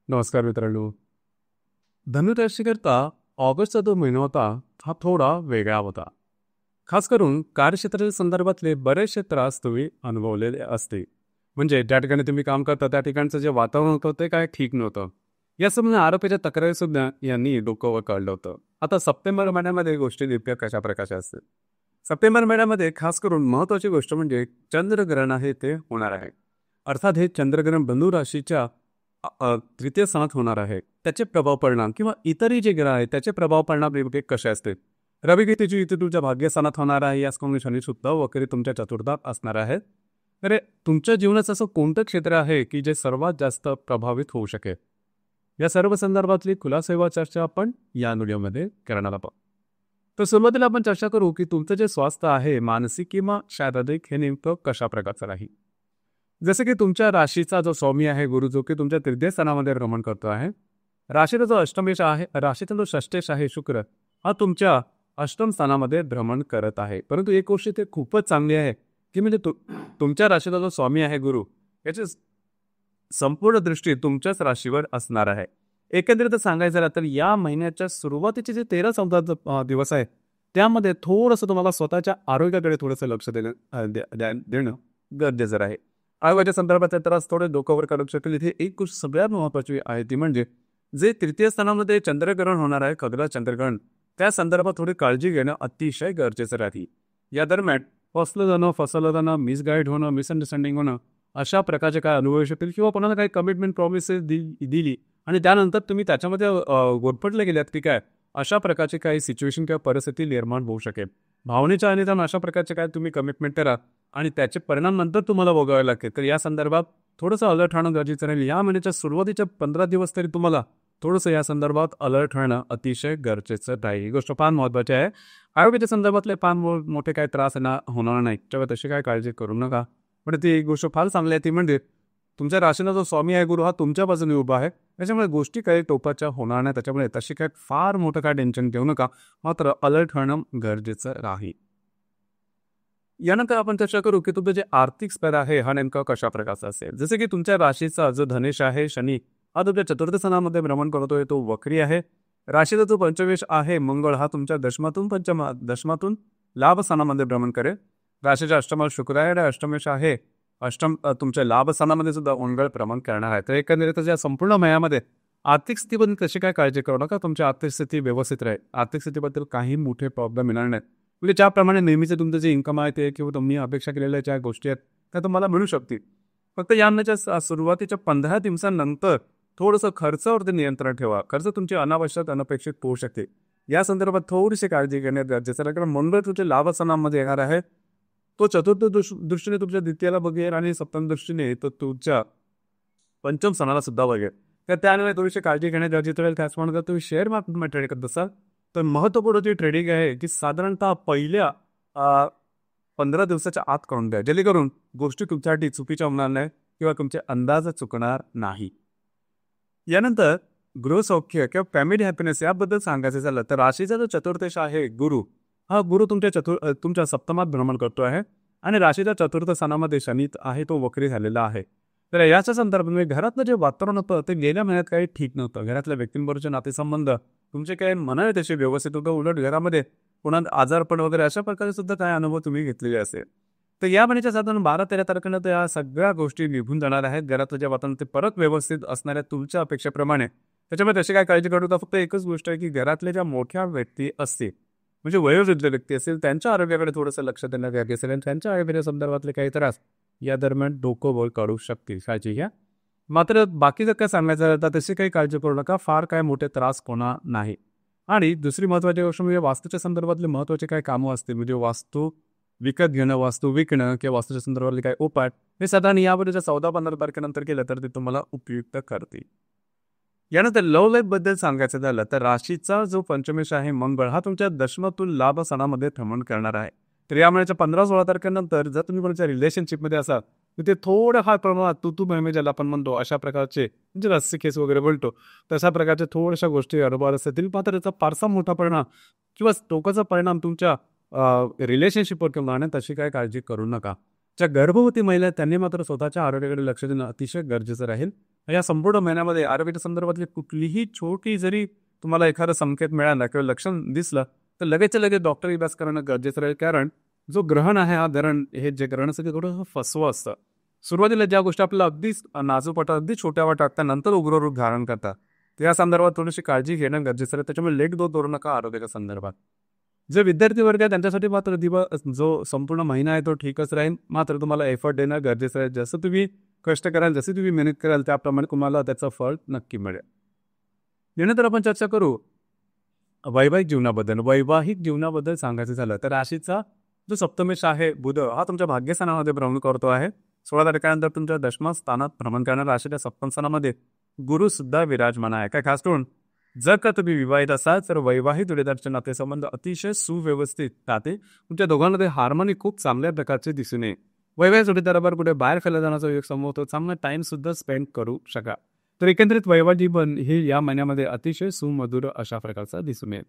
नमस्कार मित्रांनो. धनुराशीकरता ऑगस्टचा जो महिना होता हा थोडा वेगळा होता. खास करून कार्यक्षेत्राच्या संदर्भातले बरेचसे त्रास तुम्ही अनुभवलेले असते. म्हणजे ज्या ठिकाणी तुम्ही काम करता त्या ठिकाणचं जे वातावरण होतं ते काय ठीक नव्हतं. या संबंधी आरोपीच्या तक्रारी सुद्धा यांनी डोकं वर काढलं होतं. आता सप्टेंबर महिन्यामध्ये गोष्टी नेमक्या कशा प्रकारच्या असतील. सप्टेंबर महिन्यामध्ये खास करून महत्त्वाची गोष्ट म्हणजे चंद्रग्रहण आहे ते होणार आहे. अर्थात हे चंद्रग्रहण धनु राशीच्या तृतीय स्थानात होणार आहे. त्याचे प्रभाव परिणाम किंवा इतरही जे ग्रह आहेत त्याचे प्रभाव परिणाम नेमके कसे असतील. रवी गतीची युती तुमच्या भाग्यस्थानात होणार आहे. याच करून शनी सुद्धा वक्री तुमच्या चतुर्थात असणार आहेत. तर तुमच्या जीवनाचं असं कोणतं क्षेत्र आहे की जे सर्वात जास्त प्रभावित होऊ शकेल. या सर्व संदर्भातली खुलासा चर्चा आपण या व्हिडिओमध्ये करणार आहोत. तर सुरुवातीला आपण चर्चा करू की तुमचं जे स्वास्थ्य आहे मानसिक किंवा शारीरिक हे नेमकं कशा प्रकारचं राहील. जसे की तुमच्या राशीचा जो स्वामी आहे गुरु जो की तुमच्या तृतीय स्थानामध्ये भ्रमण करतो आहे. राशीचा जो अष्टमेश आहे राशीचा जो षष्टेश आहे शुक्र हा तुमच्या अष्टम स्थानामध्ये भ्रमण करत आहे. परंतु एक गोष्ट ते खूपच चांगली आहे की म्हणजे तुमच्या राशीचा जो स्वामी आहे गुरु याची संपूर्ण दृष्टी तुमच्याच राशीवर असणार आहे. एकंदरीत सांगायचं झालं तर या महिन्याच्या सुरुवातीचे जे 13-14 दिवस आहे त्यामध्ये थोडंसं तुम्हाला स्वतःच्या आरोग्याकडे थोडंसं लक्ष देणं गरजेचं आहे. आरोग्याच्या संदर्भात त्रास थोडे डोक्यावर काढू शकेल. इथे एक गोष्ट सगळ्यात महत्त्वाची आहे ती म्हणजे जे तृतीय स्थानामध्ये चंद्रग्रहण होणार आहे खगोल चंद्रग्रहण त्या संदर्भात थोडी काळजी घेणं अतिशय गरजेचं राहील. या दरम्यान फसलं जाणं मिसगाईड होणं मिसअंडरस्टँडिंग होणं अशा प्रकारचे काय अनुभव शकतील किंवा कोणाला काही कमिटमेंट प्रॉमिसेस दिली आणि त्यानंतर तुम्ही त्याच्यामध्ये गोरफटले गेल्यात की काय अशा प्रकारचे काही सिच्युएशन किंवा परिस्थिती निर्माण होऊ शकेल. भावनेच्या अनिदान अशा प्रकारचे काय तुम्ही कमिटमेंट करा आणि त्याचे परिणाम नंतर तुम्हाला भोगावे लागतील. तर या संदर्भात थोडंसं अलर्ट राहणं गरजेचं राहील. या महिन्याच्या सुरुवातीच्या 15 दिवस तरी तुम्हाला थोडंसं या संदर्भात अलर्ट राहणं अतिशय गरजेचं राहील. ही गोष्ट फार महत्त्वाची आहे. आरोग्याच्या संदर्भातले फार मोठे काही त्रास होणार नाही तेव्हा तशी काय काळजी करू नका. पण ती एक गोष्ट फार चांगली आहे ती म्हणजे तुमच्या राशीला जो स्वामी आहे गुरु हा तुमच्या बाजूने उभा आहे. त्याच्यामुळे गोष्टी काही टोपाच्या होणार नाही. त्याच्यामुळे तशी काय फार मोठं काय टेन्शन घेऊ नका. मात्र अलर्ट राहणं गरजेचं राहील. यानंतर आपण चर्चा करू की तुमचं जे आर्थिक स्तर आहे हा नेमका कशा प्रकारचा असेल. जसे की तुमच्या राशीचा जो धनेश आहे शनी हा तुमच्या चतुर्थ स्थानामध्ये भ्रमण करतोय तो वक्री आहे. राशीचा जो पंचमेश आहे मंगळ हा तुमच्या दशमातून लाभ स्थानामध्ये भ्रमण करेल. राशीच्या अष्टमात शुक्र आहे आणि अष्टमेश आहे तुमच्या लाभ स्थानामध्ये सुद्धा मंगळ भ्रमण करणार आहे. तर एकंदरीत या संपूर्ण महिन्यामध्ये आर्थिक स्थितीबद्दल कशी काय काळजी करू नका. तुमची आर्थिक स्थिती व्यवस्थित राहील. आर्थिक स्थितीबद्दल काही मोठे प्रॉब्लेम येणार नाहीत. म्हणजे ज्याप्रमाणे नेहमीचे तुमचं जे इन्कम आहे ते किंवा तुम्ही अपेक्षा केलेल्या ज्या गोष्टी आहेत त्या तुम्हाला मिळू शकतील. फक्त या महिन्याच्या सुरुवातीच्या 15 दिवसांनंतर थोडंसं खर्चावरती नियंत्रण ठेवा. खर्च तुमची अनावश्यक अनपेक्षित होऊ शकते. या संदर्भात थोडीशी काळजी घेण्यात गरजेचं आहे. कारण मंगळ तुमच्या लाभस्थानामध्ये येणार आहे. तो चतुर्थ दृष्टीने तुमच्या द्वितीयाला बघेल आणि सप्तम दृष्टीने तो तुमच्या पंचम स्थानाला सुद्धा बघेल. तर त्यामुळे थोडीशी काळजी घेण्यात गरजेचं राहील. त्याचप्रमाणे जर तुम्ही शेअर मार्केटमध्ये ट्रेड करत असाल तर महत्त्वपूर्ण जी ट्रेडिंग आहे की साधारणतः पहिल्या 15 दिवसाच्या आत करून द्या. जेणेकरून गोष्टी तुमच्यासाठी चुकीच्या होणार नाही किंवा तुमचे अंदाज चुकणार नाही. यानंतर गृहसौख्य किंवा फॅमिली हॅपीनेस याबद्दल सांगायचं झालं तर राशीचा जो चतुर्थेश आहे गुरु हा गुरु तुमच्या सप्तमात भ्रमण करतो आहे आणि राशीच्या चतुर्थ स्थानामध्ये शनी आहे तो वक्री झालेला आहे. तर याच्या संदर्भात घरातलं जे वातावरण होतं ते गेल्या महिन्यात काही ठीक नव्हतं. घरातल्या व्यक्तींबरोबरचे नातेसंबंध तुमचे काही म्हणावे तसे व्यवस्थित होतं. उलट घरामध्ये पुन्हा आजारपण वगैरे अशा प्रकारे सुद्धा काय अनुभव तुम्ही घेतलेले असेल. तर या महिन्याच्या साधारण 12-13 तारखेला तर या सगळ्या गोष्टी निघून जाणार आहेत. घरातलं जे वातावरण ते परत व्यवस्थित असणार आहे तुमच्या अपेक्षेप्रमाणे. त्याच्यामुळे तशी काय काळजी करू नका. फक्त एकच गोष्ट आहे की घरातले ज्या मोठ्या व्यक्ती असतील म्हणजे वयोवृद्ध व्यक्ती असतील त्यांच्या आरोग्याकडे थोडंसं लक्ष देण्यात गरजेचं असेल आणि त्यांच्या आरोग्या संदर्भातले काही त्रास या दरम्यान डोकं वर काढू शकतील. काळजी घ्या. मात्र बाकी जर काय सांगायचं झालं तर तशी काही काळजी करू नका. फार काय मोठे त्रास होणार नाही. आणि दुसरी महत्त्वाची गोष्ट म्हणजे वास्तूच्या संदर्भातले महत्त्वाचे काही कामं असतील म्हणजे वास्तू विकत घेणं वास्तू विकणं किंवा वास्तूच्या संदर्भातले काही उपाय हे साधारण याबद्दलच्या 14-15 तारखेनंतर केलं तर ते तुम्हाला उपयुक्त करतील. यानंतर लव्ह लाईफबद्दल सांगायचं झालं तर राशीचा जो पंचमेश आहे मंगळ हा तुमच्या दशमातून लाभ स्थानामध्ये भ्रमण करणार आहे. तर या महिन्याच्या 15-16 तारखेनंतर जर तुम्ही कोणाच्या रिलेशनशिपमध्ये असाल तर ते थोडं फार प्रमाणात तू बहिमे ज्याला आपण म्हणतो अशा प्रकारचे म्हणजे रस्सी केस वगैरे बोलतो तशा प्रकारच्या थोड्याशा गोष्टी अनुभवात असतील. मात्र त्याचा फारसा मोठा परिणाम किंवा टोकाचा परिणाम तुमच्या रिलेशनशिपवर किंवा राहण्यात तशी काय काळजी करू नका. ज्या गर्भवती महिला त्यांनी मात्र स्वतःच्या आरोग्याकडे लक्ष देणं अतिशय गरजेचं राहील. या संपूर्ण महिन्यामध्ये आरोग्याच्या संदर्भातली कुठलीही छोटी जरी तुम्हाला एखादा संकेत मिळाला किंवा लक्षण दिसलं तर लगेच डॉक्टर इलाज करणं गरजेचं राहील. कारण जो ग्रहण आहे हा ग्रहण हे जे ग्रहण असतं ते थोडं फसवं असतं. सुरुवातीला ज्या गोष्टी आपल्याला अगदी नाजूक वाटतात, अगदी छोट्या वाटतात, त्यानंतर उग्र रूप धारण करतात. त्या संदर्भात थोडीशी काळजी घेणं गरजेचं आहे. त्याच्यामुळे लेट गो करू नका आरोग्याच्या संदर्भात. जे विद्यार्थी वर्ग आहे त्यांच्यासाठी मात्र जो संपूर्ण महिना आहे तो ठीकच राहील. मात्र तुम्हाला एफर्ट देणं गरजेचं आहे. जसं तुम्ही कष्ट कराल, जशी तुम्ही मेहनत कराल त्याप्रमाणे तुम्हाला त्याचं फळ नक्की मिळेल. यानंतर आपण चर्चा करू वैवाहिक जीवनाबद्दल. वैवाहिक जीवनाबद्दल सांगायचं झालं तर राशीचा जो सप्तमेश आहे बुध हा तुमच्या भाग्यस्थानामध्ये भ्रमण करतो आहे. 16 तारखेनंतर तुमच्या दशमा स्थानात भ्रमण करणाऱ्या राशीच्या सप्तम स्थानामध्ये गुरु सुद्धा विराजमान आहे. काय खास करून जर का तुम्ही विवाहित असाल तर वैवाहिक जोडीदारचे नातेसंबंध अतिशय सुव्यवस्थित राहते. तुमच्या दोघांमध्ये हार्मोनी खूप चांगल्या प्रकारचे दिसून येईल. वैवाहिक जोडीदाराबरोबर कुठे बाहेर फिरायला जाण्याचा योग समोर होतो. चांगला टाइम सुद्धा स्पेंड करू शका. तर एकंदरीत वैवाहिक जीवन हे या महिन्यामध्ये अतिशय सुमधुर अशा प्रकारचा दिसून येईल.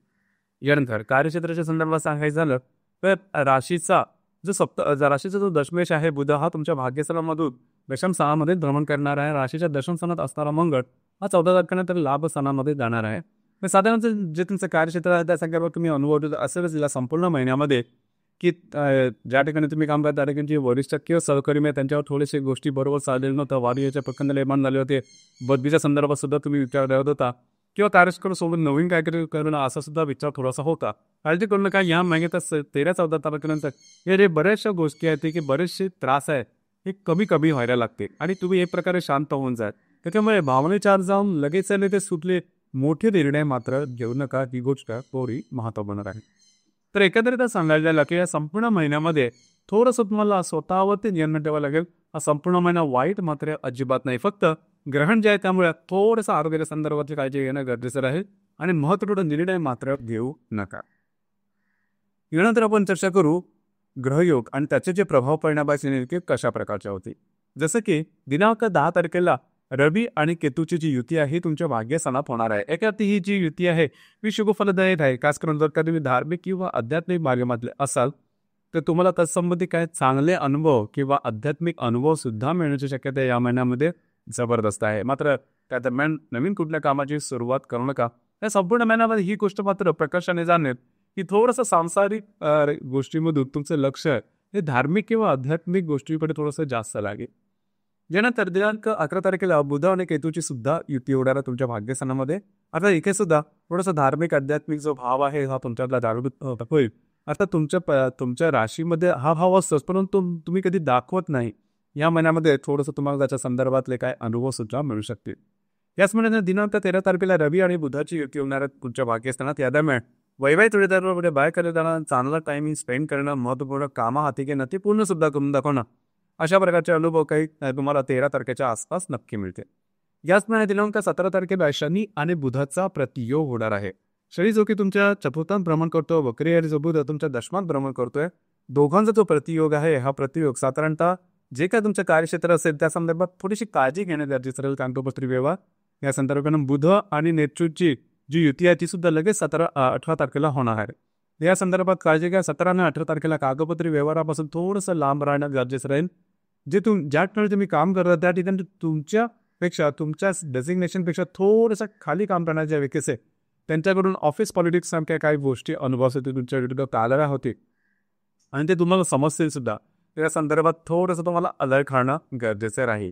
यानंतर कार्यक्षेत्राच्या संदर्भात सांगायचं झालं तर राशीचा जो दशमेश आहे बुध हा तुमच्या भाग्यस्थानामधून दशम स्थानामध्ये भ्रमण करणार आहे. राशीच्या दशम स्थानात असणारा मंगळ हा 14 तारखेनंतर लाभ स्थानामध्ये जाणार आहे. साधारण जे तुमचं कार्यक्षेत्र आहे त्या संदर्भात तुम्ही अनुभव असेलच या संपूर्ण महिन्यामध्ये की ज्या ठिकाणी तुम्ही काम करता त्या ठिकाणी वरिष्ठ किंवा सहकर्मी आहे त्यांच्यावर थोडेसे गोष्टी बरोबर चाललेल्या नव्हतं. वादविवादाचे प्रकरण निर्माण झाले होते. बदलीच्या संदर्भात सुद्धा तुम्ही विचार करत होता किंवा कार्यक्रम सोबत नवीन काहीतरी करणं असा सुद्धा विचार थोडासा होता. काळजी करू नका. या महिन्यात 13-14 तारखेनंतर हे जे बऱ्याचशा गोष्टी आहेत की बरेचसे त्रास आहे हे कमी व्हायला लागते आणि तुम्ही एक प्रकारे शांत होऊन जाल. त्याच्यामुळे भावनेचार जाऊन लगेच ते सुटले मोठे निर्णय मात्र घेऊ नका. ही गोष्ट थोडी महत्त्वपूर्ण आहे. तर एकंदरीत सांगायला गेलं की या संपूर्ण महिन्यामध्ये थोडंसं तुम्हाला स्वतःवरती नियंत्रण ठेवावं लागेल. हा संपूर्ण महिना वाईट मात्र अजिबात नाही. फक्त ग्रहण जे आहे त्यामुळे थोडंसं आरोग्याच्या संदर्भातली काळजी घेणं गरजेचं राहील आणि महत्त्वपूर्ण निर्णय मात्र घेऊ नका. यानंतर आपण चर्चा करू ग्रहयोग आणि त्याचे जे प्रभाव पडण्यापासून नेमके कशा प्रकारचे होते. जसं की दिनांक 10 तारखेला रवी आणि केतूची जी युती आहे तुमच्या भाग्यस्थानात होणार आहे. एकाती ही जी युती आहे ही शुभफलदायक आहे. खास करून जर का तुम्ही धार्मिक किंवा आध्यात्मिक मार्गामधले असाल तर तुम्हाला तत्संबंधी काय चांगले अनुभव किंवा आध्यात्मिक अनुभव सुद्धा मिळण्याची शक्यता या महिन्यामध्ये जबरदस्त आहे. मात्र त्या दरम्यान नवीन कुठल्या कामाची सुरुवात करू नका. या संपूर्ण महिन्यामध्ये ही गोष्ट मात्र प्रकर्षाने जाणेल की थोडंसं सांसारिक गोष्टीमधून तुमचं लक्ष हे धार्मिक किंवा आध्यात्मिक गोष्टीकडे थोडंसं जास्त लागेल. यानंतर दिनांक 11 तारखेला बुध आणि केतूची सुद्धा युती होणार आहे तुमच्या भाग्यस्थानामध्ये. आता इथे सुद्धा थोडासा धार्मिक आध्यात्मिक जो भाव आहे हा तुमच्यातला जागृत होईल. आता तुमच्या राशीमध्ये हा भाव असतोच परंतु तुम्ही कधी दाखवत नाही. या महिन्यामध्ये थोडंसं तुम्हाला त्याच्या संदर्भातले काय अनुभव सुद्धा मिळू शकतील. याच महिन्यात दिनांक 13 तारखेला रवी आणि बुधाची युती होणार आहे तुमच्या भाग्यस्थानात. या दरम्यान वैवाहिक जोडीदारामध्ये बाहेर करताना चांगला टाइमिंग स्पेंड करणं, महत्त्वपूर्ण कामं हाती घेणं ते पूर्ण सुद्धा करून दाखवणं अशा प्रकारचे अनुभव काही तुम्हाला 13 तारखेच्या आसपास नक्की मिळते. याच महिन्यात दिनांक 17 तारखेला शनी आणि बुधाचा प्रतियोग होणार आहे. शनी जो की तुमच्या चतुर्थात भ्रमण करतो, वक्री आणि जो बुध तुमच्या दशमात भ्रमण करतोय. दोघांचा जो प्रतियोग आहे हा प्रतियोग साधारणतः जे काय तुमचं कार्यक्षेत्र असेल त्या संदर्भात थोडीशी काळजी घेणं गरजेचं राहील. कागदोपत्री व्यवहार या संदर्भाने बुध आणि नेतृत्वची जी युती आहे ती सुद्धा लगेच 18 तारखेला होणार आहे. या संदर्भात काळजी घ्या. 17 आणि 18 तारखेला कागदोपत्री व्यवहारापासून थोडंसं लांब राहणं गरजेचं राहील. ज्या ठिकाणी तुम्ही काम करता त्या ठिकाणी तुमच्या डेझिग्नेशनपेक्षा थोडंसं खाली काम करणारे जे व्यक्ती आहे त्यांच्याकडून ऑफिस पॉलिटिक्स सारख्या काही गोष्टी अनुभवासाठी तुमच्या विरुद्ध आलेल्या होती आणि ते तुम्हाला समजतील सुद्धा. त्या संदर्भात थोडंसं तुम्हाला अलर्ट राहणं गरजेचं राहील.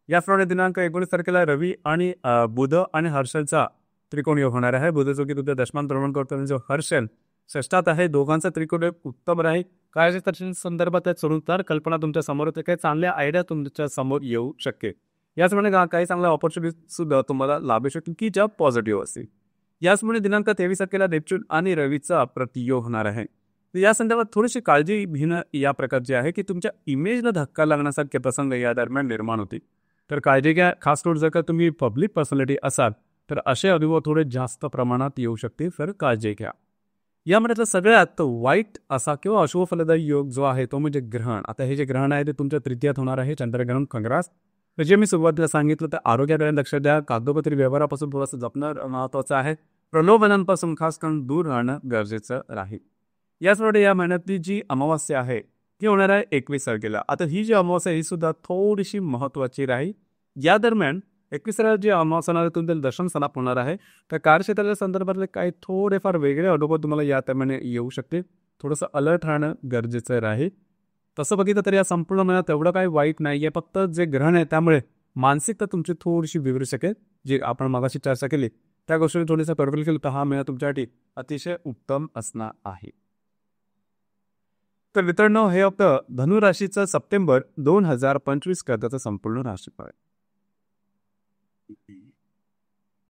याचप्रमाणे दिनांक 19 तारखेला रवी आणि बुध आणि हर्षलचा त्रिकोण योग होणार आहे. बुध जो की तुमच्या दशमान भ्रमण करतो आणि जो हर्षल षष्ठात आहे. दोघांचा त्रिकोण योग उत्तम राहील. कार्यक्षेत्राच्या संदर्भात सोडून तर कल्पना तुमच्या समोर होते. काही चांगल्या आयडिया तुमच्या समोर येऊ शकेल. याचप्रमाणे काही चांगल्या ऑपॉर्च्युनिटी सुद्धा तुम्हाला लाभू शकतील की ज्या पॉझिटिव्ह असतील. याचमुळे दिनांक 23 तारखेला नेपच्यून आणि रवीचा प्रतियोग होणार आहे. या संदर्भात थोडीशी काळजी घेणं या प्रकारची आहे की तुमच्या इमेजला धक्का लागण्यासारखे प्रसंग या दरम्यान निर्माण होतील. तर काळजी घ्या. खास करून जर का तुम्ही पब्लिक पर्सनॅलिटी असाल तर असे अनुभव थोडे जास्त प्रमाणात येऊ शकतील. तर काळजी घ्या. यामध्ये सगळ्यात वाईट असा किंवा अशुभ फलदायी योग जो आहे तो म्हणजे ग्रहण. आता हे जे ग्रहण आहे ते तुमच्या तृतीयात होणार आहे. चंद्रग्रहण खंग्रास. तर जे मी सुरुवातीला सांगितलं तर आरोग्याकडे लक्ष द्या. कागदोपत्री व्यवहारापासून थोडंसं जपणं महत्त्वाचं आहे. प्रलोभनांपासून खास करून दूर राहणं गरजेचं राहील. याचप्रमाणे या महिन्यातली जी अमावास्या आहे ती होणार आहे 21 तारखेला. आता ही जी अमावास्या ही सुद्धा थोडीशी महत्त्वाची राहील. या दरम्यान 21 जे अमावस्या तुमचं दर्शन सलाप होणार आहे, तर कार्यक्षेत्राच्या संदर्भातले काही थोडेफार वेगळे अनुभव तुम्हाला या त्यामुळे येऊ शकते. थोडंसं अलर्ट राहणं गरजेचं राहील. तसं बघितलं तर या संपूर्ण महिन्यात एवढं काही वाईट नाहीये, फक्त जे ग्रहण आहे त्यामुळे मानसिकता तुमची थोडीशी बिघडू शकेल. जी आपण मगाशी चर्चा केली त्या गोष्टी थोडीसा कंट्रोल केली तर हा महिना तुमच्यासाठी अतिशय उत्तम असणार आहे. तर मित्रांनो, हे होतं धनुराशीचं सप्टेंबर 2025 करताचं संपूर्ण राशीफळ.